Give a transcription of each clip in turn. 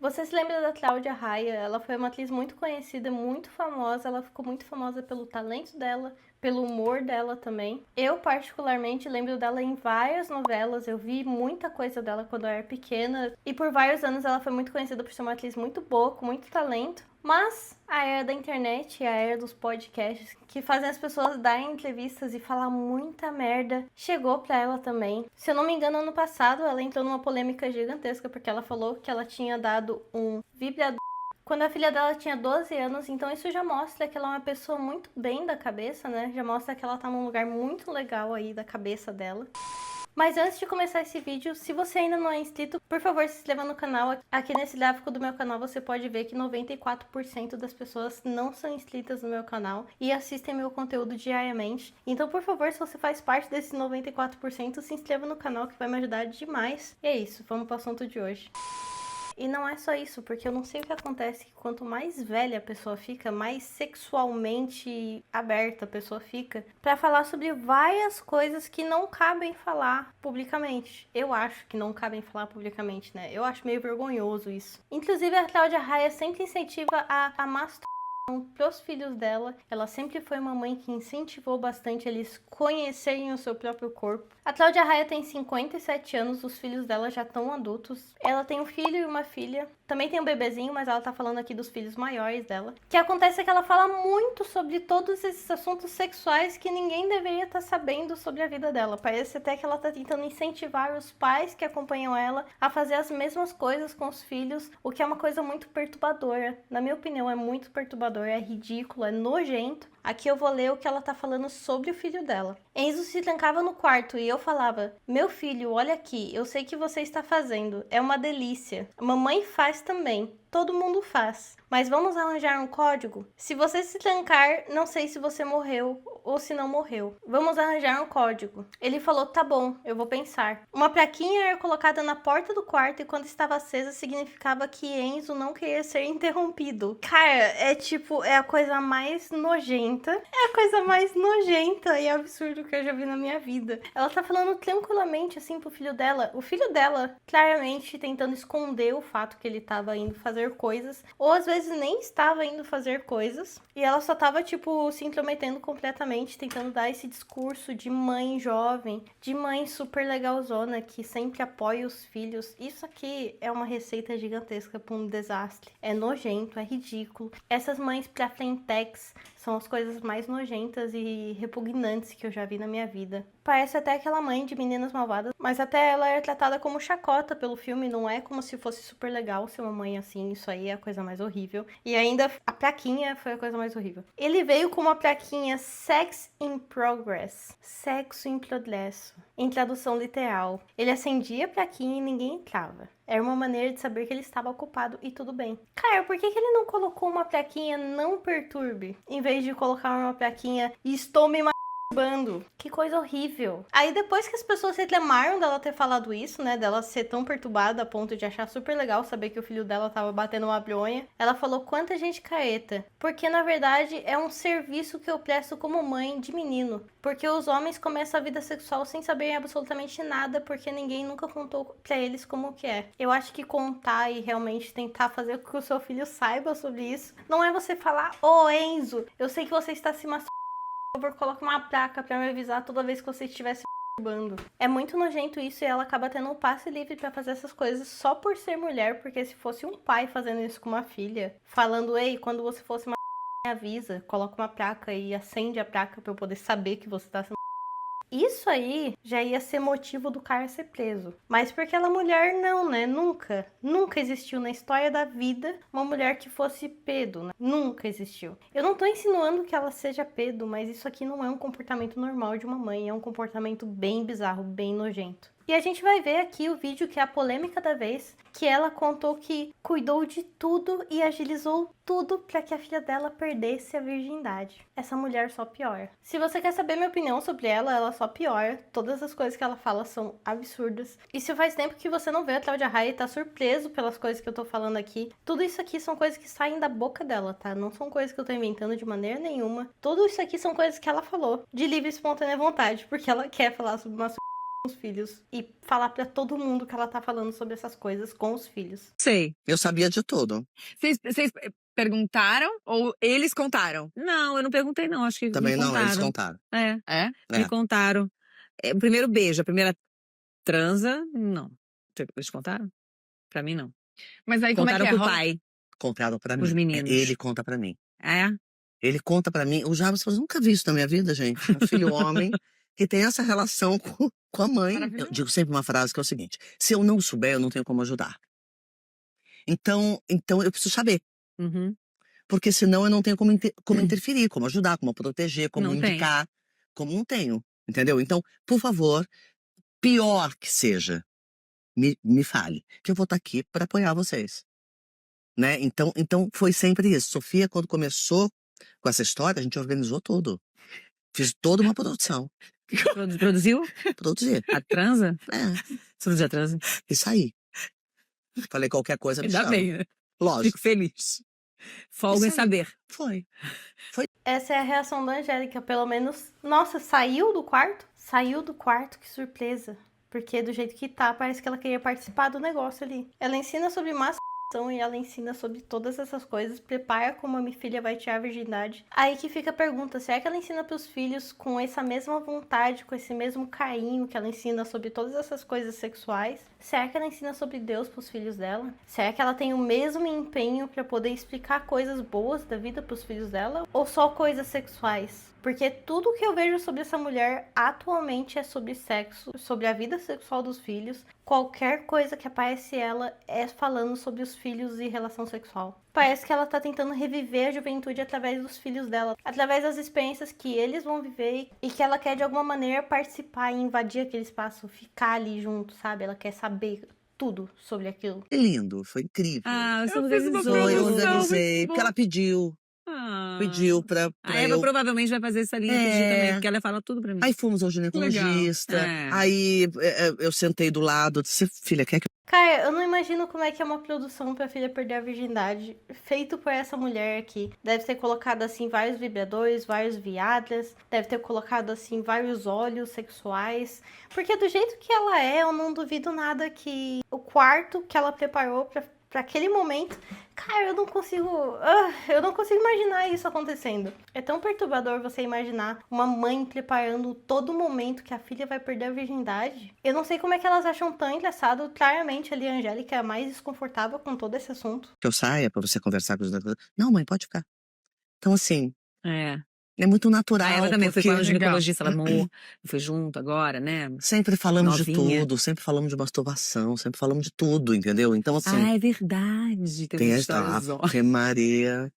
Você se lembra da Cláudia Raia? Ela foi uma atriz muito conhecida, muito famosa. Ela ficou muito famosa pelo talento dela, pelo humor dela também. Eu, particularmente, lembro dela em várias novelas. Eu vi muita coisa dela quando eu era pequena. E por vários anos ela foi muito conhecida por ser uma atriz muito boa, com muito talento. Mas a era da internet e a era dos podcasts, que fazem as pessoas darem entrevistas e falar muita merda, chegou pra ela também. Se eu não me engano, ano passado ela entrou numa polêmica gigantesca porque ela falou que ela tinha dado um vibrador quando a filha dela tinha 12 anos, então isso já mostra que ela é uma pessoa muito bem da cabeça, né? Já mostra que ela tá num lugar muito legal aí da cabeça dela. Mas antes de começar esse vídeo, se você ainda não é inscrito, por favor, se inscreva no canal. Aqui nesse gráfico do meu canal você pode ver que 94% das pessoas não são inscritas no meu canal e assistem meu conteúdo diariamente. Então, por favor, se você faz parte desses 94%, se inscreva no canal que vai me ajudar demais. E é isso, vamos pro assunto de hoje. E não é só isso, porque eu não sei o que acontece, que quanto mais velha a pessoa fica, mais sexualmente aberta a pessoa fica pra falar sobre várias coisas que não cabem falar publicamente. Eu acho que não cabem falar publicamente, né? Eu acho meio vergonhoso isso. Inclusive, a Cláudia Raia sempre incentiva a masturbação pros filhos dela. Ela sempre foi uma mãe que incentivou bastante eles conhecerem o seu próprio corpo. A Cláudia Raia tem 57 anos, os filhos dela já estão adultos. Ela tem um filho e uma filha. Também tem um bebezinho, mas ela tá falando aqui dos filhos maiores dela. O que acontece é que ela fala muito sobre todos esses assuntos sexuais que ninguém deveria estar sabendo sobre a vida dela. Parece até que ela tá tentando incentivar os pais que acompanham ela a fazer as mesmas coisas com os filhos, o que é uma coisa muito perturbadora. Na minha opinião, é muito perturbador, é ridículo, é nojento. Aqui eu vou ler o que ela tá falando sobre o filho dela. Enzo se trancava no quarto e eu falava: meu filho, olha aqui, eu sei que você está fazendo, é uma delícia. Mamãe faz também, todo mundo faz. Mas vamos arranjar um código? Se você se trancar, não sei se você morreu ou se não morreu. Vamos arranjar um código. Ele falou: tá bom, eu vou pensar. Uma plaquinha era colocada na porta do quarto e quando estava acesa significava que Enzo não queria ser interrompido. Cara, é tipo, é a coisa mais nojenta. É a coisa mais nojenta e absurda que eu já vi na minha vida. Ela tá falando tranquilamente assim pro filho dela. O filho dela, claramente, tentando esconder o fato que ele tava indo fazer coisas. Ou às vezes nem estava indo fazer coisas. E ela só tava, tipo, se intrometendo completamente, tentando dar esse discurso de mãe jovem, de mãe super legalzona, que sempre apoia os filhos. Isso aqui é uma receita gigantesca pra um desastre. É nojento, é ridículo. Essas mães pra frentex são as coisas mais nojentas e repugnantes que eu já vi na minha vida. Parece até aquela mãe de Meninas Malvadas, mas até ela é tratada como chacota pelo filme, não é como se fosse super legal ser uma mãe assim, isso aí é a coisa mais horrível. E ainda a plaquinha foi a coisa mais horrível. Ele veio com uma plaquinha Sex in Progress, sexo em progresso, em tradução literal. Ele acendia a plaquinha e ninguém entrava. Era uma maneira de saber que ele estava ocupado e tudo bem. Cara, por que ele não colocou uma plaquinha não perturbe, em vez de colocar uma plaquinha estou me masturbando? Que coisa horrível. Aí depois que as pessoas reclamaram dela ter falado isso, né, dela ser tão perturbada a ponto de achar super legal saber que o filho dela tava batendo uma bronha, ela falou: quanta gente careta. Porque na verdade é um serviço que eu presto como mãe de menino. Porque os homens começam a vida sexual sem saberem absolutamente nada, porque ninguém nunca contou pra eles como que é. Eu acho que contar e realmente tentar fazer com que o seu filho saiba sobre isso, não é você falar: ô Enzo, eu sei que você está se masturbando, por favor, coloque uma placa pra me avisar toda vez que você estiver se masturbando. É muito nojento isso e ela acaba tendo um passe livre pra fazer essas coisas só por ser mulher, porque se fosse um pai fazendo isso com uma filha, falando: ei, quando você fosse uma me avisa, coloca uma placa e acende a placa pra eu poder saber que você tá se... Isso aí já ia ser motivo do cara ser preso. Mas porque ela é mulher, não, né? Nunca existiu na história da vida uma mulher que fosse pedo, né? Nunca existiu. Eu não tô insinuando que ela seja pedo, mas isso aqui não é um comportamento normal de uma mãe. É um comportamento bem bizarro, bem nojento. E a gente vai ver aqui o vídeo que é a polêmica da vez, que ela contou que cuidou de tudo e agilizou tudo para que a filha dela perdesse a virgindade. Essa mulher só piora. Se você quer saber minha opinião sobre ela, ela só piora. Todas as coisas que ela fala são absurdas. E se faz tempo que você não vê a Cláudia Raia e tá surpreso pelas coisas que eu tô falando aqui, tudo isso aqui são coisas que saem da boca dela, tá? Não são coisas que eu tô inventando de maneira nenhuma. Tudo isso aqui são coisas que ela falou de livre e espontânea vontade, porque ela quer falar sobre uma os filhos e falar pra todo mundo que ela tá falando sobre essas coisas com os filhos. Sei. Eu sabia de tudo. Vocês perguntaram ou eles contaram? Não, eu não perguntei não, acho que Também me não, contaram. eles contaram. É, É? me É. contaram. O primeiro beijo, a primeira transa, não. Eles contaram? Pra mim, não. Mas aí como é que Contaram é? pro pai, Contaram pra mim. os meninos. Ele conta pra mim. É? Ele conta pra mim. O Jabas, eu nunca vi isso na minha vida, gente. Um filho homem que tem essa relação com a mãe. Eu Maravilhoso. digo sempre uma frase que é o seguinte: se eu não souber, eu não tenho como ajudar. Então eu preciso saber. Uhum. Porque senão eu não tenho como interferir, como ajudar, como proteger, como Não tem. indicar. Como não tenho. Entendeu? Então, por favor, pior que seja, me fale. Que eu vou estar aqui pra apoiar vocês. Né? Então foi sempre isso. Sofia, quando começou com essa história, a gente organizou tudo. Fiz toda uma produção. Produziu Produzi. a transa? É, Você produziu a transa? isso aí. Falei qualquer coisa, me Ainda chama. bem, né? Lógico. Fico feliz. Folga em Isso aí. saber. Foi. Essa é a reação da Angélica, pelo menos. Nossa, saiu do quarto? Saiu do quarto, que surpresa. Porque do jeito que tá, parece que ela queria participar do negócio ali. Ela ensina sobre masturbação e ela ensina sobre todas essas coisas. Prepara como a minha filha vai tirar a virgindade. Aí que fica a pergunta, será que ela ensina pros filhos com essa mesma vontade, com esse mesmo carinho que ela ensina sobre todas essas coisas sexuais? Será que ela ensina sobre Deus pros filhos dela? Será que ela tem o mesmo empenho pra poder explicar coisas boas da vida pros filhos dela? Ou só coisas sexuais? Porque tudo que eu vejo sobre essa mulher atualmente é sobre sexo, sobre a vida sexual dos filhos. Qualquer coisa que aparece ela é falando sobre os filhos e relação sexual. Parece que ela tá tentando reviver a juventude através dos filhos dela, através das experiências que eles vão viver e que ela quer de alguma maneira participar e invadir aquele espaço, ficar ali junto, sabe? Ela quer saber tudo sobre aquilo. Que lindo, foi incrível. Ah, você Eu fiz uma organizou. Foi, eu produção. organizei. muito Porque ela pediu. Ah. Pediu pra A Eva eu. provavelmente vai fazer essa linha É. pedir também, porque ela fala tudo pra mim. Aí fomos ao ginecologista. É. Aí eu sentei do lado, disse: filha, quer que Cara, eu não imagino como é que é uma produção pra filha perder a virgindade, feito por essa mulher aqui. Deve ter colocado, assim, vários vibradores, vários viagras, deve ter colocado, assim, vários óleos sexuais. Porque do jeito que ela é, eu não duvido nada que o quarto que ela preparou pra aquele momento... Cara, eu não consigo imaginar isso acontecendo. É tão perturbador você imaginar uma mãe preparando todo momento que a filha vai perder a virgindade. Eu não sei como é que elas acham tão engraçado. Claramente ali a Angélica é a mais desconfortável com todo esse assunto. eu saia pra você conversar com os dois? Não, mãe, pode ficar. Então, assim, É. é muito natural. A Eva também foi porque com a ginecologista, ela amou, foi junto agora, né? sempre falamos de Novinha. tudo, sempre falamos de masturbação, sempre falamos de tudo, entendeu? Então, assim, Ah, é verdade. Teve tem uma esta história zó. Ave Maria.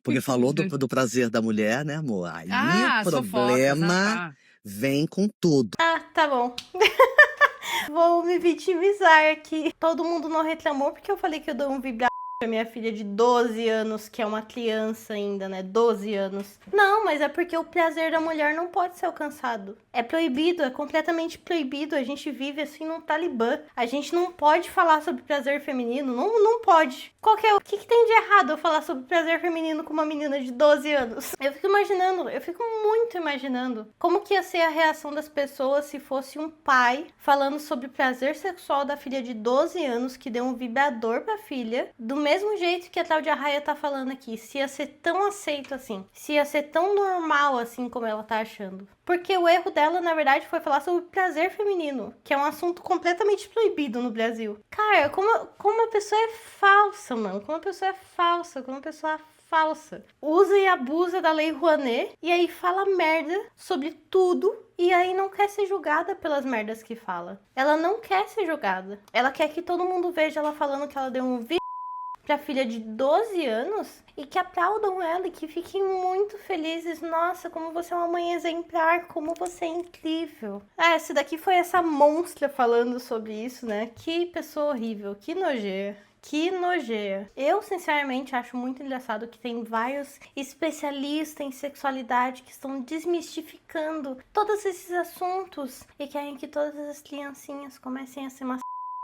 Porque falou do prazer da mulher, né, amor? Aí Ah, o problema sofocas, vem com tudo. Ah, tá bom. Vou me vitimizar aqui. Todo mundo não reclamou porque eu falei que eu dou um vibrador pra minha filha de 12 anos, que é uma criança ainda, né? 12 anos. Não, mas é porque o prazer da mulher não pode ser alcançado. É proibido, é completamente proibido. A gente vive assim num Talibã. A gente não pode falar sobre prazer feminino. Não pode. O que tem de errado eu falar sobre prazer feminino com uma menina de 12 anos? Eu fico muito imaginando como que ia ser a reação das pessoas se fosse um pai falando sobre prazer sexual da filha de 12 anos que deu um vibrador pra filha, do mesmo jeito que a Cláudia Raia tá falando aqui. Se ia ser tão aceito assim, se ia ser tão normal assim como ela tá achando. Porque o erro dela, na verdade, foi falar sobre prazer feminino, que é um assunto completamente proibido no Brasil. Cara, como a pessoa é falsa, mano. Como a pessoa é falsa. Usa e abusa da Lei Rouanet e aí fala merda sobre tudo e aí não quer ser julgada pelas merdas que fala. Ela não quer ser julgada. Ela quer que todo mundo veja ela falando que ela deu um pra filha de 12 anos e que aplaudam ela e que fiquem muito felizes. Nossa, como você é uma mãe exemplar, como você é incrível. Essa daqui foi essa monstra falando sobre isso, né? Que pessoa horrível, que nojeira. Que nojeira. Eu, sinceramente, acho muito engraçado que tem vários especialistas em sexualidade que estão desmistificando todos esses assuntos e querem que todas as criancinhas comecem a ser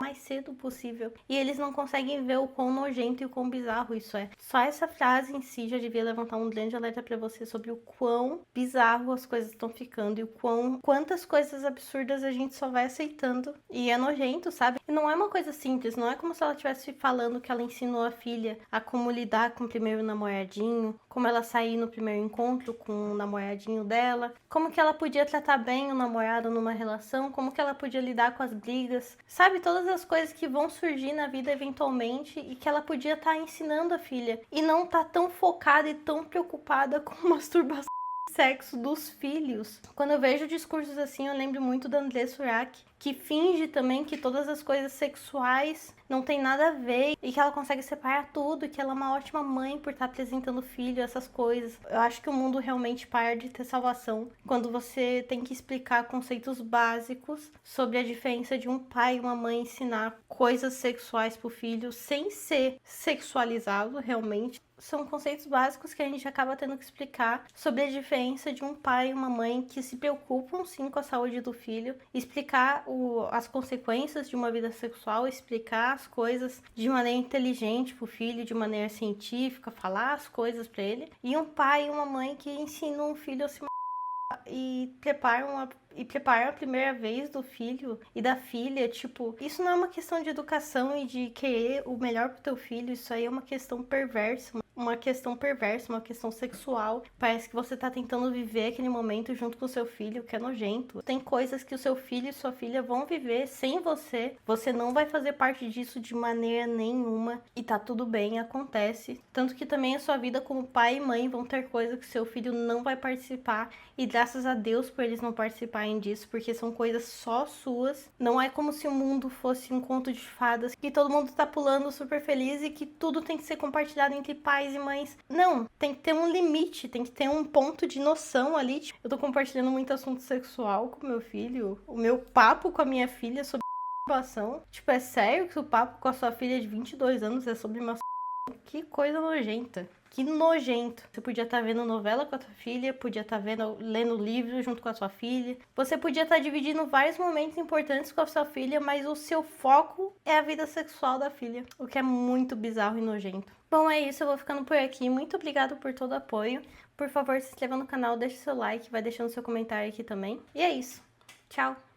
mais cedo possível. E eles não conseguem ver o quão nojento e o quão bizarro isso é. Só essa frase em si já devia levantar um grande alerta pra você sobre o quão bizarro as coisas estão ficando e o quantas coisas absurdas a gente só vai aceitando. E é nojento, sabe? E não é uma coisa simples, não é como se ela estivesse falando que ela ensinou a filha a como lidar com o primeiro namoradinho, como ela sair no primeiro encontro com o namoradinho dela, como que ela podia tratar bem o namorado numa relação, como que ela podia lidar com as brigas, sabe? Todas as coisas que vão surgir na vida eventualmente e que ela podia estar ensinando a filha e não tá tão focada e tão preocupada com masturbação e sexo dos filhos. Quando eu vejo discursos assim, eu lembro muito da André Surak, que finge também que todas as coisas sexuais não tem nada a ver e que ela consegue separar tudo, e que ela é uma ótima mãe por estar apresentando o filho, essas coisas. Eu acho que o mundo realmente para de ter salvação quando você tem que explicar conceitos básicos sobre a diferença de um pai e uma mãe ensinar coisas sexuais pro filho sem ser sexualizado realmente. São conceitos básicos que a gente acaba tendo que explicar sobre a diferença de um pai e uma mãe que se preocupam sim com a saúde do filho, explicar as consequências de uma vida sexual, explicar as coisas de maneira inteligente pro filho, de maneira científica, falar as coisas pra ele, e um pai e uma mãe que ensinam o filho a se e preparam a primeira vez do filho e da filha, tipo, isso não é uma questão de educação e de querer o melhor pro teu filho, isso aí é uma questão perversa, uma questão sexual. Parece que você tá tentando viver aquele momento junto com o seu filho, que é nojento. Tem coisas que o seu filho e sua filha vão viver sem você. Você não vai fazer parte disso de maneira nenhuma. E tá tudo bem, acontece. Tanto que também a sua vida como pai e mãe vão ter coisas que seu filho não vai participar. E graças a Deus por eles não participarem disso, porque são coisas só suas. Não é como se o mundo fosse um conto de fadas, que todo mundo tá pulando super feliz e que tudo tem que ser compartilhado entre pais e mães. Não, tem que ter um limite, tem que ter um ponto de noção ali. Tipo, eu tô compartilhando muito assunto sexual com meu filho, o meu papo com a minha filha sobre masturbação. Tipo, é sério que o papo com a sua filha de 22 anos é sobre masturbação? Que coisa nojenta. Que nojento. Você podia estar vendo novela com a tua filha, podia estar lendo livro junto com a sua filha. Você podia estar dividindo vários momentos importantes com a sua filha, mas o seu foco é a vida sexual da filha, o que é muito bizarro e nojento. Bom, é isso, eu vou ficando por aqui. Muito obrigada por todo o apoio. Por favor, se inscreva no canal, deixe seu like, vai deixando seu comentário aqui também. E é isso. Tchau!